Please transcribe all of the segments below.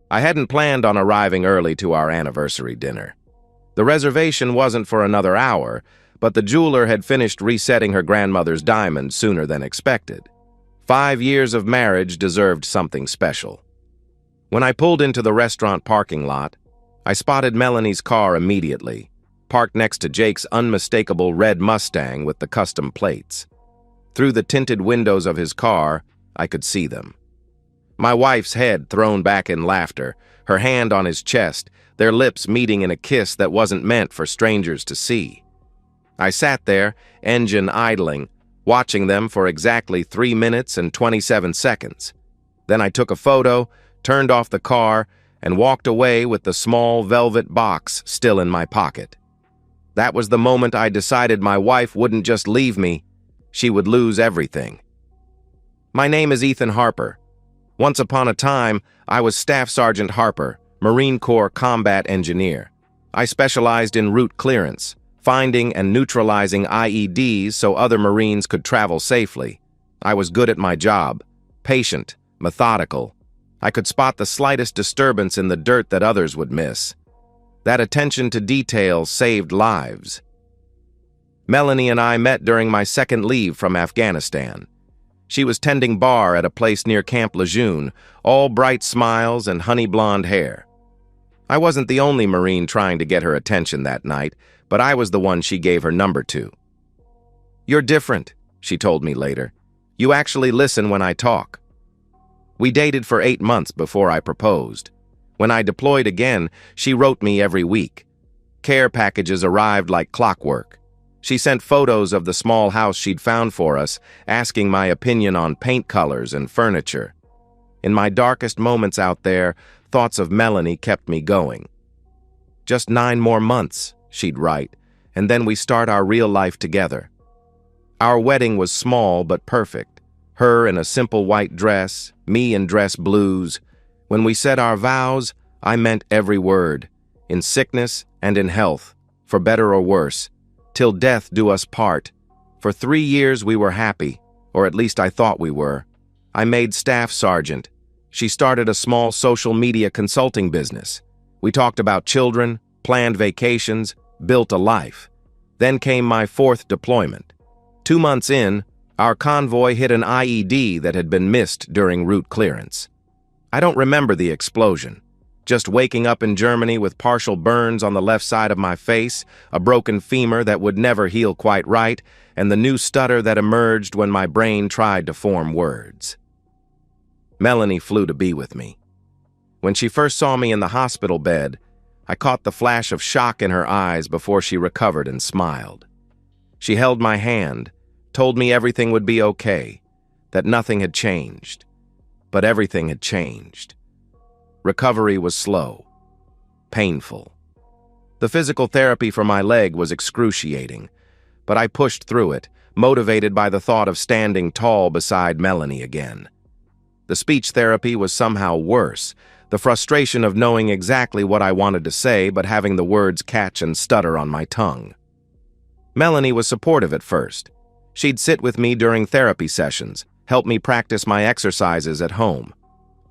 I hadn't planned on arriving early to our anniversary dinner. The reservation wasn't for another hour, but the jeweler had finished resetting her grandmother's diamonds sooner than expected. 5 years of marriage deserved something special. When I pulled into the restaurant parking lot, I spotted Melanie's car immediately, parked next to Jake's unmistakable red Mustang with the custom plates. Through the tinted windows of his car, I could see them. My wife's head thrown back in laughter, her hand on his chest, their lips meeting in a kiss that wasn't meant for strangers to see. I sat there, engine idling, watching them for exactly 3 minutes and 27 seconds. Then I took a photo, turned off the car, and walked away with the small velvet box still in my pocket. That was the moment I decided my wife wouldn't just leave me, she would lose everything. My name is Ethan Harper. Once upon a time, I was Staff Sergeant Harper, Marine Corps combat engineer. I specialized in route clearance, finding and neutralizing IEDs so other Marines could travel safely. I was good at my job, patient, methodical. I could spot the slightest disturbance in the dirt that others would miss. That attention to detail saved lives. Melanie and I met during my second leave from Afghanistan. She was tending bar at a place near Camp Lejeune, all bright smiles and honey blonde hair. I wasn't the only Marine trying to get her attention that night, but I was the one she gave her number to. "You're different," she told me later. "You actually listen when I talk." We dated for 8 months before I proposed. When I deployed again, she wrote me every week. Care packages arrived like clockwork. She sent photos of the small house she'd found for us, asking my opinion on paint colors and furniture. In my darkest moments out there, thoughts of Melanie kept me going. "Just 9 more months," she'd write, "and then we start our real life together." Our wedding was small but perfect. Her in a simple white dress, me in dress blues. When we said our vows, I meant every word, in sickness and in health, for better or worse. Till death do us part. For 3 years we were happy, or at least I thought we were. I made staff sergeant. She started a small social media consulting business. We talked about children, planned vacations, built a life. Then came my 4th deployment. 2 months in, our convoy hit an IED that had been missed during route clearance. I don't remember the explosion. Just waking up in Germany with partial burns on the left side of my face, a broken femur that would never heal quite right, and the new stutter that emerged when my brain tried to form words. Melanie flew to be with me. When she first saw me in the hospital bed, I caught the flash of shock in her eyes before she recovered and smiled. She held my hand, told me everything would be okay, that nothing had changed. But everything had changed. Recovery was slow, painful. The physical therapy for my leg was excruciating, but I pushed through it, motivated by the thought of standing tall beside Melanie again. The speech therapy was somehow worse, the frustration of knowing exactly what I wanted to say but having the words catch and stutter on my tongue. Melanie was supportive at first. She'd sit with me during therapy sessions, help me practice my exercises at home.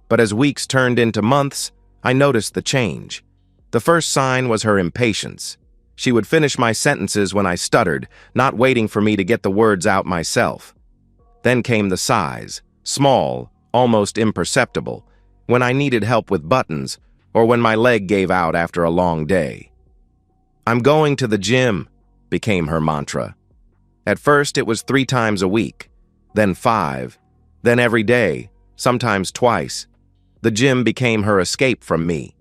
But as weeks turned into months, I noticed the change. The first sign was her impatience. She would finish my sentences when I stuttered, not waiting for me to get the words out myself. Then came the sighs, small, almost imperceptible, when I needed help with buttons or when my leg gave out after a long day. "I'm going to the gym," became her mantra. At first it was 3 times a week, then 5, then every day, sometimes twice. The gym became her escape from me.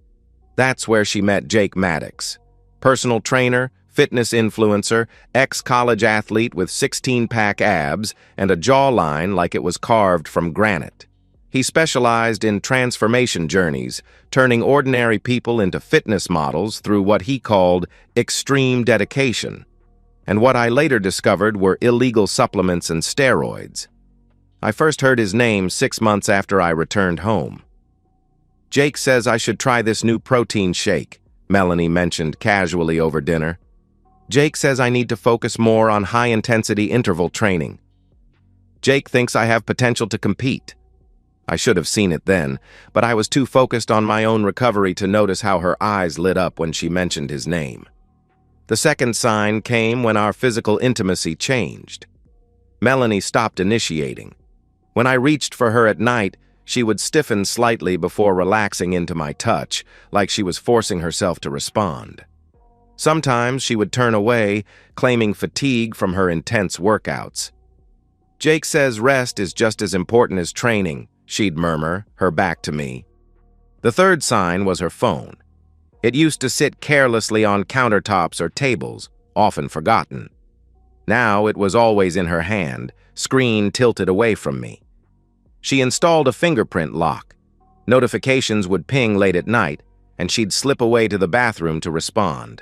That's where she met Jake Maddox, personal trainer, fitness influencer, ex-college athlete with 16-pack abs and a jawline like it was carved from granite. He specialized in transformation journeys, turning ordinary people into fitness models through what he called extreme dedication, and what I later discovered were illegal supplements and steroids. I first heard his name 6 months after I returned home. "Jake says I should try this new protein shake," Melanie mentioned casually over dinner. "Jake says I need to focus more on high-intensity interval training. Jake thinks I have potential to compete." I should have seen it then, but I was too focused on my own recovery to notice how her eyes lit up when she mentioned his name. The second sign came when our physical intimacy changed. Melanie stopped initiating. When I reached for her at night, she would stiffen slightly before relaxing into my touch, like she was forcing herself to respond. Sometimes she would turn away, claiming fatigue from her intense workouts. "Jake says rest is just as important as training," she'd murmur, her back to me. The third sign was her phone. It used to sit carelessly on countertops or tables, often forgotten. Now it was always in her hand, screen tilted away from me. She installed a fingerprint lock. Notifications would ping late at night, and she'd slip away to the bathroom to respond.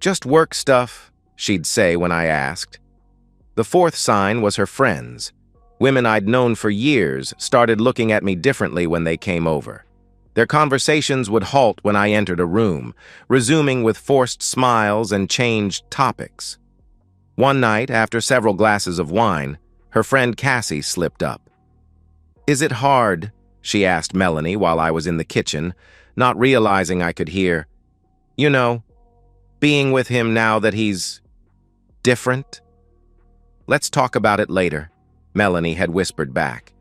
"Just work stuff," she'd say when I asked. The fourth sign was her friends. Women I'd known for years started looking at me differently when they came over. Their conversations would halt when I entered a room, resuming with forced smiles and changed topics. One night, after several glasses of wine, her friend Cassie slipped up. "Is it hard?" she asked Melanie while I was in the kitchen, not realizing I could hear, "You know, being with him now that he's different?" "Let's talk about it later," Melanie had whispered back.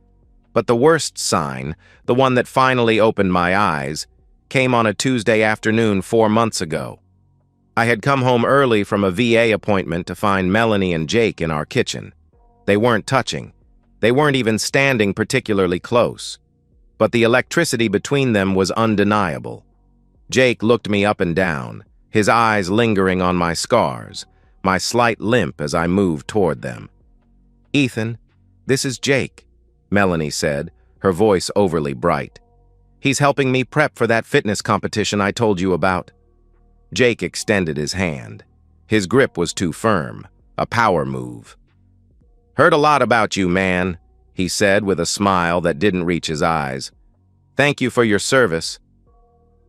But the worst sign, the one that finally opened my eyes, came on a Tuesday afternoon 4 months ago. I had come home early from a VA appointment to find Melanie and Jake in our kitchen. They weren't touching. They weren't even standing particularly close. But the electricity between them was undeniable. Jake looked me up and down, his eyes lingering on my scars, my slight limp as I moved toward them. "Ethan, this is Jake," Melanie said, her voice overly bright. "He's helping me prep for that fitness competition I told you about." Jake extended his hand. His grip was too firm, a power move. "Heard a lot about you, man," he said with a smile that didn't reach his eyes. "Thank you for your service."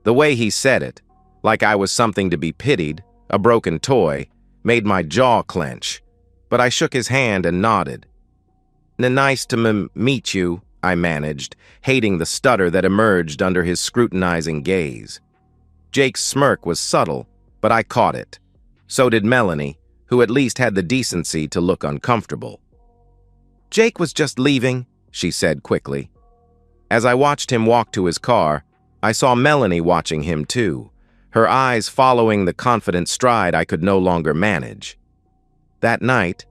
The way he said it, like I was something to be pitied, a broken toy, made my jaw clench, but I shook his hand and nodded. "Nice to meet you," I managed, hating the stutter that emerged under his scrutinizing gaze. Jake's smirk was subtle, but I caught it. So did Melanie, who at least had the decency to look uncomfortable. "Jake was just leaving," she said quickly. As I watched him walk to his car, I saw Melanie watching him too, her eyes following the confident stride I could no longer manage. That night,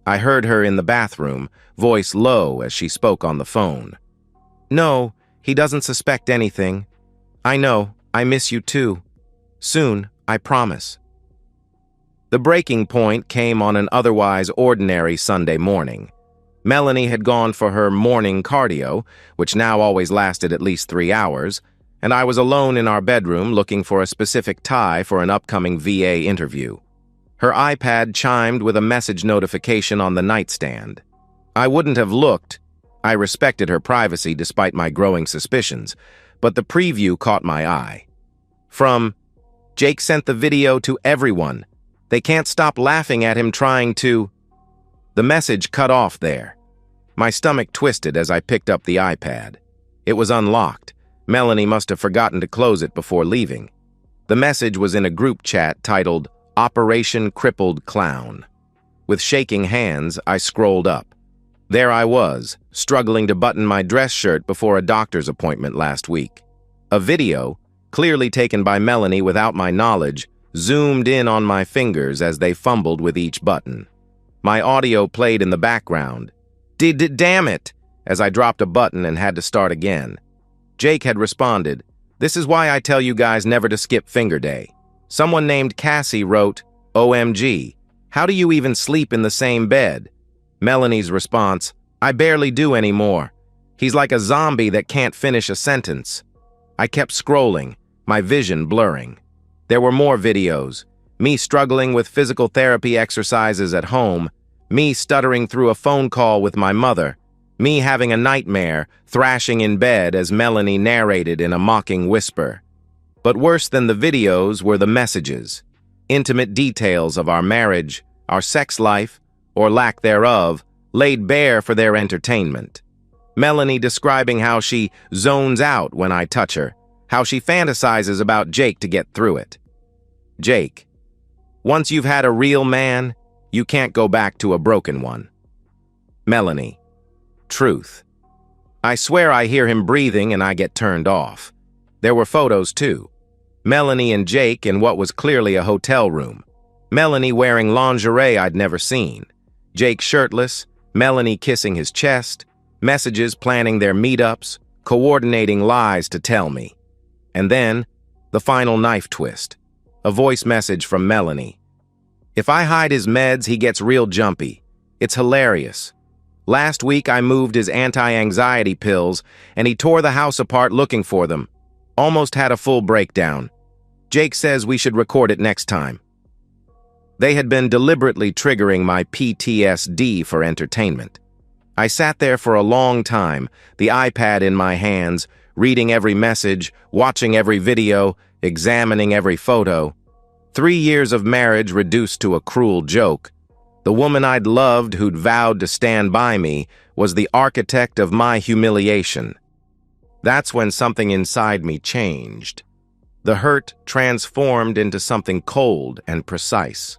I heard her in the bathroom, voice low as she spoke on the phone. "No, he doesn't suspect anything. I know, I miss you too. Soon, I promise." The breaking point came on an otherwise ordinary Sunday morning. Melanie had gone for her morning cardio, which now always lasted at least 3 hours, and I was alone in our bedroom looking for a specific tie for an upcoming VA interview. Her iPad chimed with a message notification on the nightstand. I wouldn't have looked. I respected her privacy despite my growing suspicions, but the preview caught my eye. From, "Jake sent the video to everyone. They can't stop laughing at him trying to..." The message cut off there. My stomach twisted as I picked up the iPad. It was unlocked. Melanie must have forgotten to close it before leaving. The message was in a group chat titled Operation Crippled Clown. With shaking hands, I scrolled up. There I was, struggling to button my dress shirt before a doctor's appointment last week. A video, clearly taken by Melanie without my knowledge, zoomed in on my fingers as they fumbled with each button. My audio played in the background. Damn it!" as I dropped a button and had to start again. Jake had responded, "This is why I tell you guys never to skip finger day." Someone named Cassie wrote, "OMG, how do you even sleep in the same bed?" Melanie's response, "I barely do anymore. He's like a zombie that can't finish a sentence." I kept scrolling, my vision blurring. There were more videos. Me struggling with physical therapy exercises at home, me stuttering through a phone call with my mother, me having a nightmare, thrashing in bed as Melanie narrated in a mocking whisper. But worse than the videos were the messages, intimate details of our marriage, our sex life, or lack thereof, laid bare for their entertainment. Melanie describing how she zones out when I touch her, how she fantasizes about Jake to get through it. Jake: once you've had a real man, you can't go back to a broken one. Melanie: truth. I swear I hear him breathing and I get turned off. There were photos too. Melanie and Jake in what was clearly a hotel room. Melanie wearing lingerie I'd never seen. Jake shirtless, Melanie kissing his chest, messages planning their meetups, coordinating lies to tell me. And then, the final knife twist. A voice message from Melanie. If I hide his meds, he gets real jumpy. It's hilarious. Last week I moved his anti-anxiety pills, and he tore the house apart looking for them. Almost had a full breakdown. Jake says we should record it next time. They had been deliberately triggering my PTSD for entertainment. I sat there for a long time, the iPad in my hands, reading every message, watching every video, examining every photo. 3 years of marriage reduced to a cruel joke. The woman I'd loved, who'd vowed to stand by me, was the architect of my humiliation. That's when something inside me changed. The hurt transformed into something cold and precise.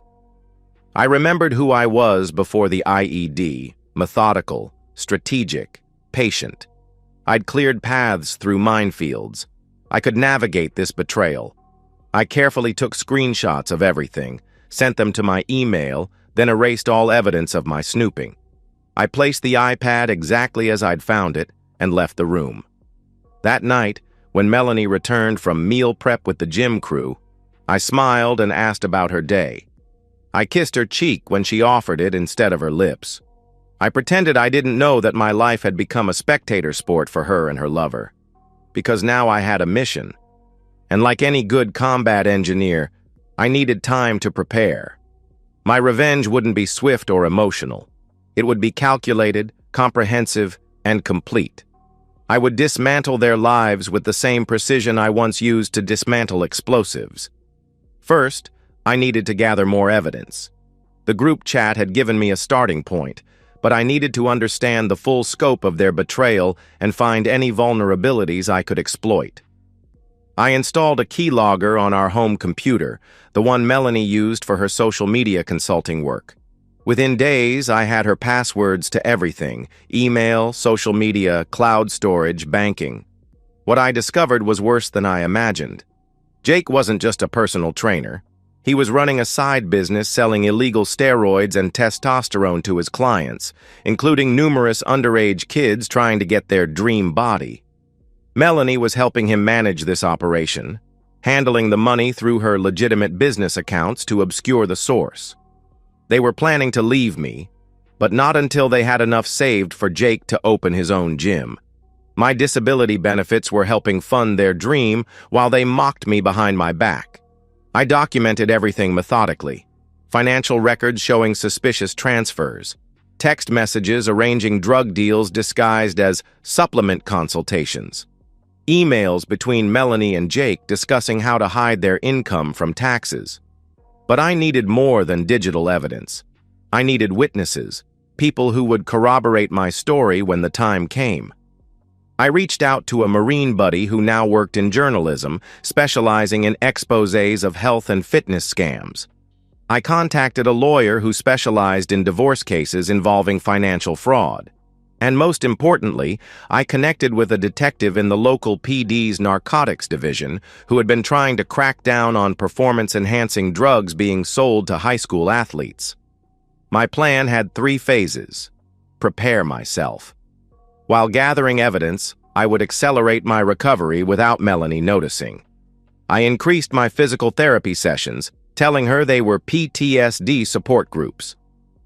I remembered who I was before the IED, methodical, strategic, patient. I'd cleared paths through minefields. I could navigate this betrayal. I carefully took screenshots of everything, sent them to my email, then erased all evidence of my snooping. I placed the iPad exactly as I'd found it and left the room. That night, when Melanie returned from meal prep with the gym crew, I smiled and asked about her day. I kissed her cheek when she offered it instead of her lips. I pretended I didn't know that my life had become a spectator sport for her and her lover. Because now I had a mission. And like any good combat engineer, I needed time to prepare. My revenge wouldn't be swift or emotional. It would be calculated, comprehensive, and complete. I would dismantle their lives with the same precision I once used to dismantle explosives. First, I needed to gather more evidence. The group chat had given me a starting point, but I needed to understand the full scope of their betrayal and find any vulnerabilities I could exploit. I installed a keylogger on our home computer, the one Melanie used for her social media consulting work. Within days, I had her passwords to everything: email, social media, cloud storage, banking. What I discovered was worse than I imagined. Jake wasn't just a personal trainer. He was running a side business selling illegal steroids and testosterone to his clients, including numerous underage kids trying to get their dream body. Melanie was helping him manage this operation, handling the money through her legitimate business accounts to obscure the source. They were planning to leave me, but not until they had enough saved for Jake to open his own gym. My disability benefits were helping fund their dream while they mocked me behind my back. I documented everything methodically: financial records showing suspicious transfers, text messages arranging drug deals disguised as supplement consultations, emails between Melanie and Jake discussing how to hide their income from taxes. But I needed more than digital evidence. I needed witnesses, people who would corroborate my story when the time came. I reached out to a Marine buddy who now worked in journalism, specializing in exposés of health and fitness scams. I contacted a lawyer who specialized in divorce cases involving financial fraud. And most importantly, I connected with a detective in the local PD's narcotics division who had been trying to crack down on performance-enhancing drugs being sold to high school athletes. My plan had 3 phases. Prepare myself. While gathering evidence, I would accelerate my recovery without Melanie noticing. I increased my physical therapy sessions, telling her they were PTSD support groups.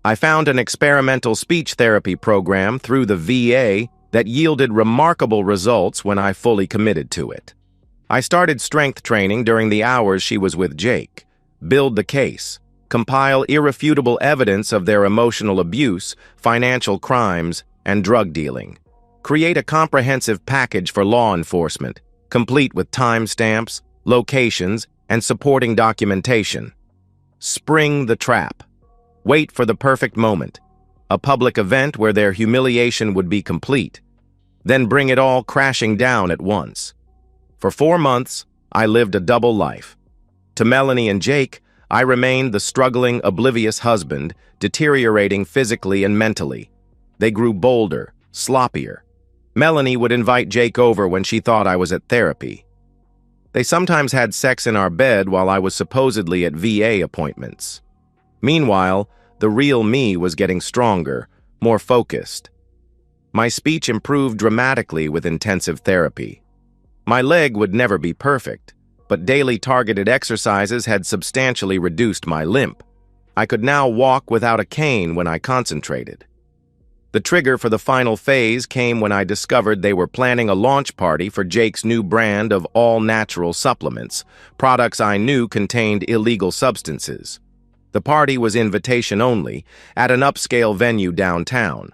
I found an experimental speech therapy program through the VA that yielded remarkable results when I fully committed to it. I started strength training during the hours she was with Jake, build the case, compile irrefutable evidence of their emotional abuse, financial crimes, and drug dealing. Create a comprehensive package for law enforcement, complete with timestamps, locations, and supporting documentation. Spring the trap. Wait for the perfect moment. A public event where their humiliation would be complete. then bring it all crashing down at once. For 4 months, I lived a double life. To Melanie and Jake, I remained the struggling, oblivious husband, deteriorating physically and mentally. They grew bolder, sloppier. Melanie would invite Jake over when she thought I was at therapy. They sometimes had sex in our bed while I was supposedly at VA appointments. Meanwhile, the real me was getting stronger, more focused. My speech improved dramatically with intensive therapy. My leg would never be perfect, but daily targeted exercises had substantially reduced my limp. I could now walk without a cane when I concentrated. The trigger for the final phase came when I discovered they were planning a launch party for Jake's new brand of all-natural supplements, products I knew contained illegal substances. The party was invitation only, at an upscale venue downtown.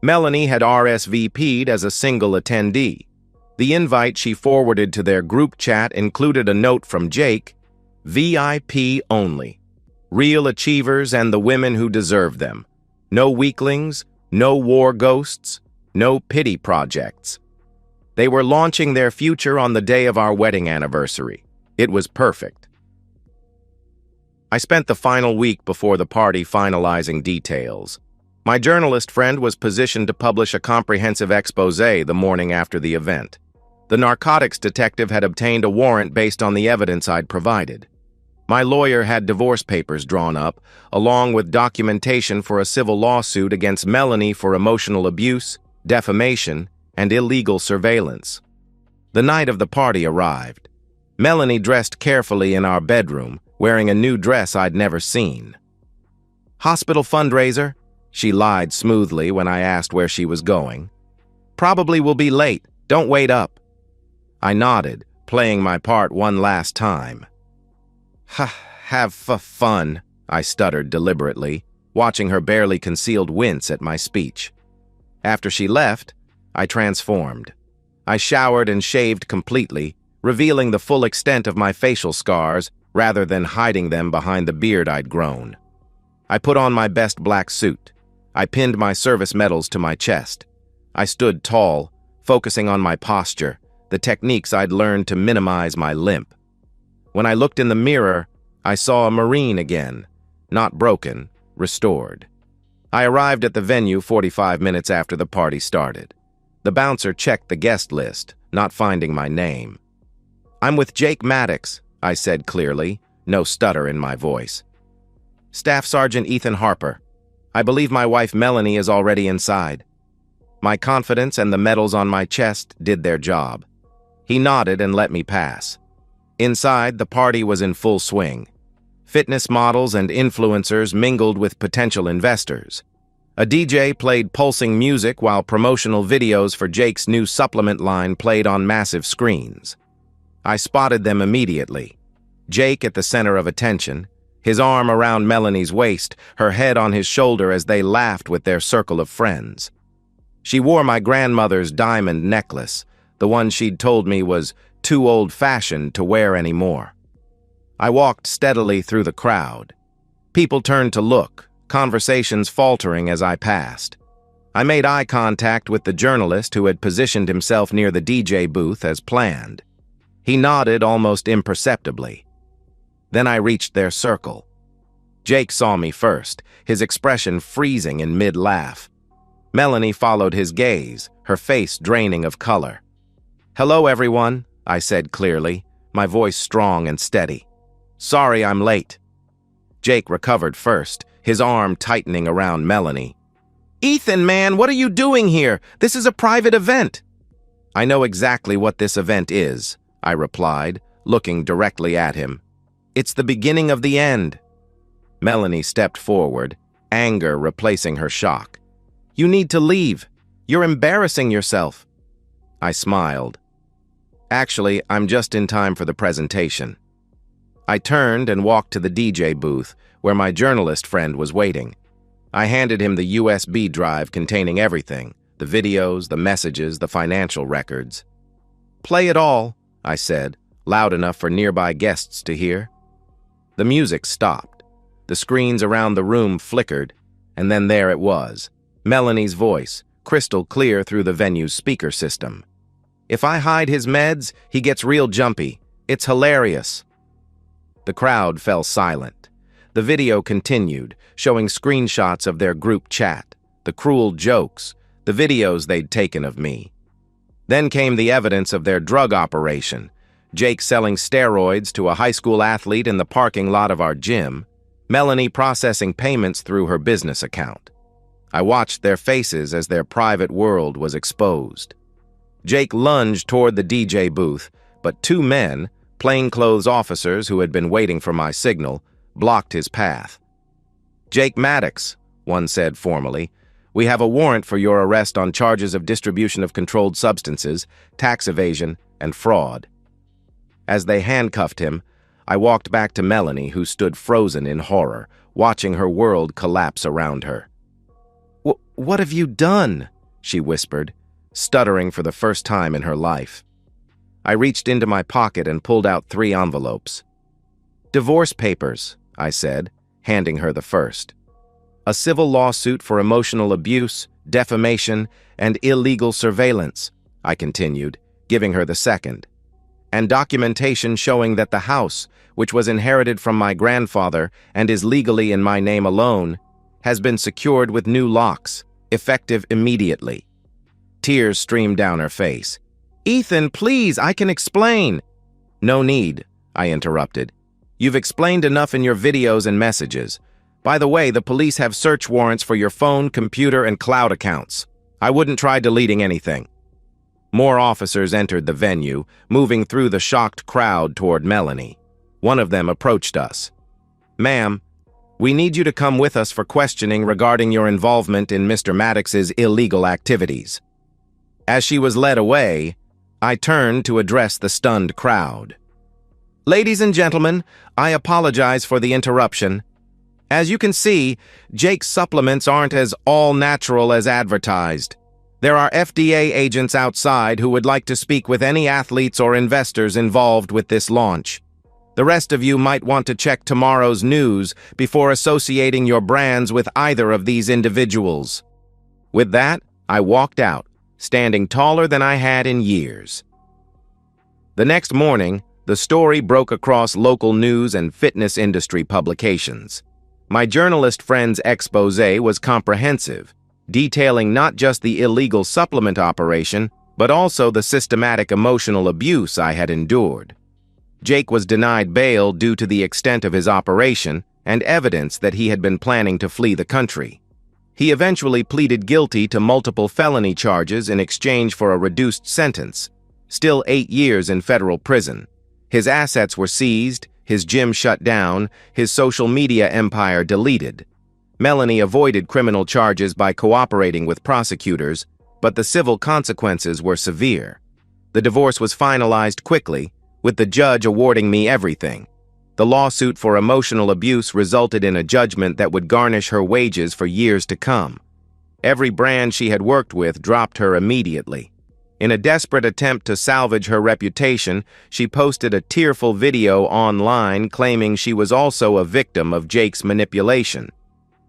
Melanie had RSVP'd as a single attendee. The invite she forwarded to their group chat included a note from Jake, VIP only. Real achievers and the women who deserve them. No weaklings, no war ghosts, no pity projects. They were launching their future on the day of our wedding anniversary. It was perfect. I spent the final week before the party finalizing details. My journalist friend was positioned to publish a comprehensive expose the morning after the event. The narcotics detective had obtained a warrant based on the evidence I'd provided. My lawyer had divorce papers drawn up, along with documentation for a civil lawsuit against Melanie for emotional abuse, defamation, and illegal surveillance. The night of the party arrived. Melanie dressed carefully in our bedroom, wearing a new dress I'd never seen. "Hospital fundraiser?" She lied smoothly when I asked where she was going. "Probably will be late. Don't wait up." I nodded, playing my part one last time. Have fun, I stuttered deliberately, watching her barely concealed wince at my speech. After she left, I transformed. I showered and shaved completely, revealing the full extent of my facial scars rather than hiding them behind the beard I'd grown. I put on my best black suit. I pinned my service medals to my chest. I stood tall, focusing on my posture, the techniques I'd learned to minimize my limp. When I looked in the mirror, I saw a Marine again, not broken, restored. I arrived at the venue 45 minutes after the party started. The bouncer checked the guest list, not finding my name. "I'm with Jake Maddox," I said clearly, no stutter in my voice. "Staff Sergeant Ethan Harper. I believe my wife Melanie is already inside." My confidence and the medals on my chest did their job. He nodded and let me pass. Inside, the party was in full swing. Fitness models and influencers mingled with potential investors. A DJ played pulsing music while promotional videos for Jake's new supplement line played on massive screens. I spotted them immediately. Jake at the center of attention, his arm around Melanie's waist, her head on his shoulder as they laughed with their circle of friends. She wore my grandmother's diamond necklace, the one she'd told me was too old-fashioned to wear anymore. I walked steadily through the crowd. People turned to look, conversations faltering as I passed. I made eye contact with the journalist who had positioned himself near the DJ booth as planned. He nodded almost imperceptibly. Then I reached their circle. Jake saw me first, his expression freezing in mid-laugh. Melanie followed his gaze, her face draining of color. "Hello, everyone," I said clearly, my voice strong and steady. "Sorry I'm late." Jake recovered first, his arm tightening around Melanie. "Ethan, man, what are you doing here? This is a private event." "I know exactly what this event is," I replied, looking directly at him. "It's the beginning of the end." Melanie stepped forward, anger replacing her shock. "You need to leave. You're embarrassing yourself." I smiled. "Actually, I'm just in time for the presentation." I turned and walked to the DJ booth, where my journalist friend was waiting. I handed him the USB drive containing everything, the videos, the messages, the financial records. "Play it all," I said, loud enough for nearby guests to hear. The music stopped. The screens around the room flickered, and then there it was, Melanie's voice, crystal clear through the venue's speaker system. "If I hide his meds, he gets real jumpy. It's hilarious." The crowd fell silent. The video continued, showing screenshots of their group chat, the cruel jokes, the videos they'd taken of me. Then came the evidence of their drug operation, Jake selling steroids to a high school athlete in the parking lot of our gym, Melanie processing payments through her business account. I watched their faces as their private world was exposed. Jake lunged toward the DJ booth, but two men, plainclothes officers who had been waiting for my signal, blocked his path. "Jake Maddox," one said formally, "we have a warrant for your arrest on charges of distribution of controlled substances, tax evasion, and fraud." As they handcuffed him, I walked back to Melanie, who stood frozen in horror, watching her world collapse around her. What have you done?" she whispered, stuttering for the first time in her life. I reached into my pocket and pulled out 3 envelopes. "Divorce papers," I said, handing her the first. "A civil lawsuit for emotional abuse, defamation, and illegal surveillance," I continued, giving her the second. "And documentation showing that the house, which was inherited from my grandfather and is legally in my name alone, has been secured with new locks, effective immediately." Tears streamed down her face. "Ethan, please, I can explain." "No need," I interrupted. "You've explained enough in your videos and messages. By the way, the police have search warrants for your phone, computer, and cloud accounts. I wouldn't try deleting anything." More officers entered the venue, moving through the shocked crowd toward Melanie. One of them approached us. "Ma'am, we need you to come with us for questioning regarding your involvement in Mr. Maddox's illegal activities." As she was led away, I turned to address the stunned crowd. "Ladies and gentlemen, I apologize for the interruption. As you can see, Jake's supplements aren't as all-natural as advertised. There are FDA agents outside who would like to speak with any athletes or investors involved with this launch. The rest of you might want to check tomorrow's news before associating your brands with either of these individuals." With that, I walked out, standing taller than I had in years. The next morning, the story broke across local news and fitness industry publications. My journalist friend's exposé was comprehensive, detailing not just the illegal supplement operation, but also the systematic emotional abuse I had endured. Jake was denied bail due to the extent of his operation and evidence that he had been planning to flee the country. He eventually pleaded guilty to multiple felony charges in exchange for a reduced sentence, still 8 years in federal prison. His assets were seized, his gym shut down, his social media empire deleted. Melanie avoided criminal charges by cooperating with prosecutors, but the civil consequences were severe. The divorce was finalized quickly, with the judge awarding me everything. The lawsuit for emotional abuse resulted in a judgment that would garnish her wages for years to come. Every brand she had worked with dropped her immediately. In a desperate attempt to salvage her reputation, she posted a tearful video online claiming she was also a victim of Jake's manipulation.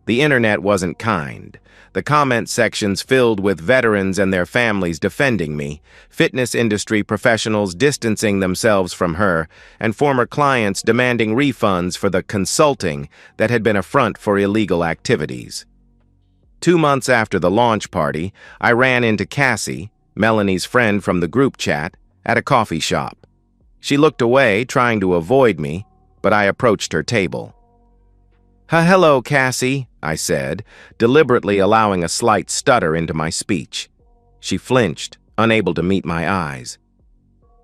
The internet wasn't kind. The comment sections filled with veterans and their families defending me, fitness industry professionals distancing themselves from her, and former clients demanding refunds for the consulting that had been a front for illegal activities. 2 months after the launch party, I ran into Cassie, Melanie's friend from the group chat, at a coffee shop. She looked away, trying to avoid me, but I approached her table. "Hello, Cassie," I said, deliberately allowing a slight stutter into my speech. She flinched, unable to meet my eyes.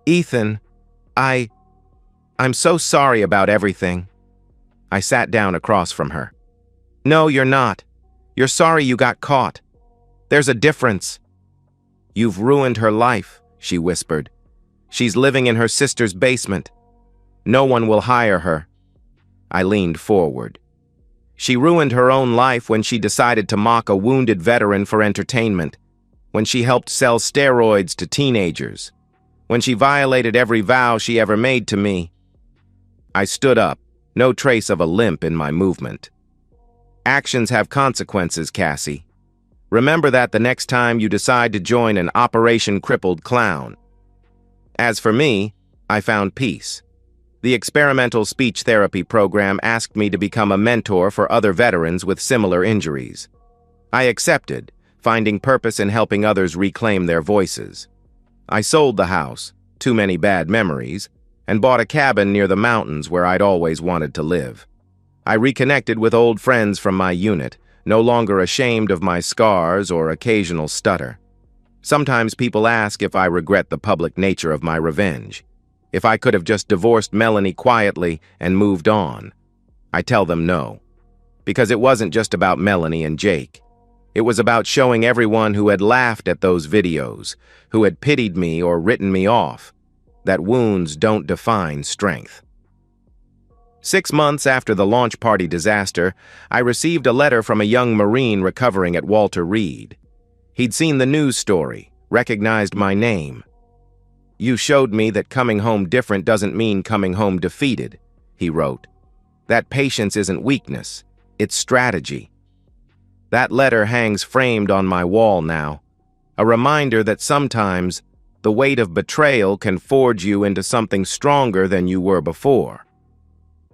"Ethan, I'm so sorry about everything." I sat down across from her. "No, you're not. You're sorry you got caught. There's a difference." "You've ruined her life," she whispered. "She's living in her sister's basement. No one will hire her." I leaned forward. "She ruined her own life when she decided to mock a wounded veteran for entertainment, when she helped sell steroids to teenagers, when she violated every vow she ever made to me." I stood up, no trace of a limp in my movement. "Actions have consequences, Cassie. Remember that the next time you decide to join an Operation Crippled Clown. As for me, I found peace. The experimental speech therapy program asked me to become a mentor for other veterans with similar injuries. I accepted, finding purpose in helping others reclaim their voices. I sold the house, too many bad memories, and bought a cabin near the mountains where I'd always wanted to live. I reconnected with old friends from my unit, no longer ashamed of my scars or occasional stutter. Sometimes people ask if I regret the public nature of my revenge, if I could have just divorced Melanie quietly and moved on. I tell them no, because it wasn't just about Melanie and Jake. It was about showing everyone who had laughed at those videos, who had pitied me or written me off, that wounds don't define strength. 6 months after the launch party disaster, I received a letter from a young Marine recovering at Walter Reed. He'd seen the news story, recognized my name. "You showed me that coming home different doesn't mean coming home defeated," he wrote. "That patience isn't weakness, it's strategy." That letter hangs framed on my wall now, a reminder that sometimes the weight of betrayal can forge you into something stronger than you were before.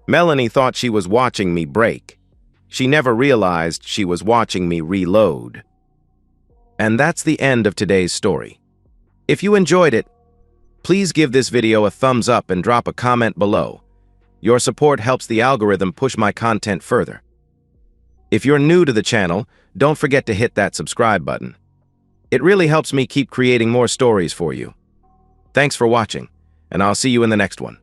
Melanie thought she was watching me break. She never realized she was watching me reload. And that's the end of today's story. If you enjoyed it, please give this video a thumbs up and drop a comment below. Your support helps the algorithm push my content further. If you're new to the channel, don't forget to hit that subscribe button. It really helps me keep creating more stories for you. Thanks for watching, and I'll see you in the next one.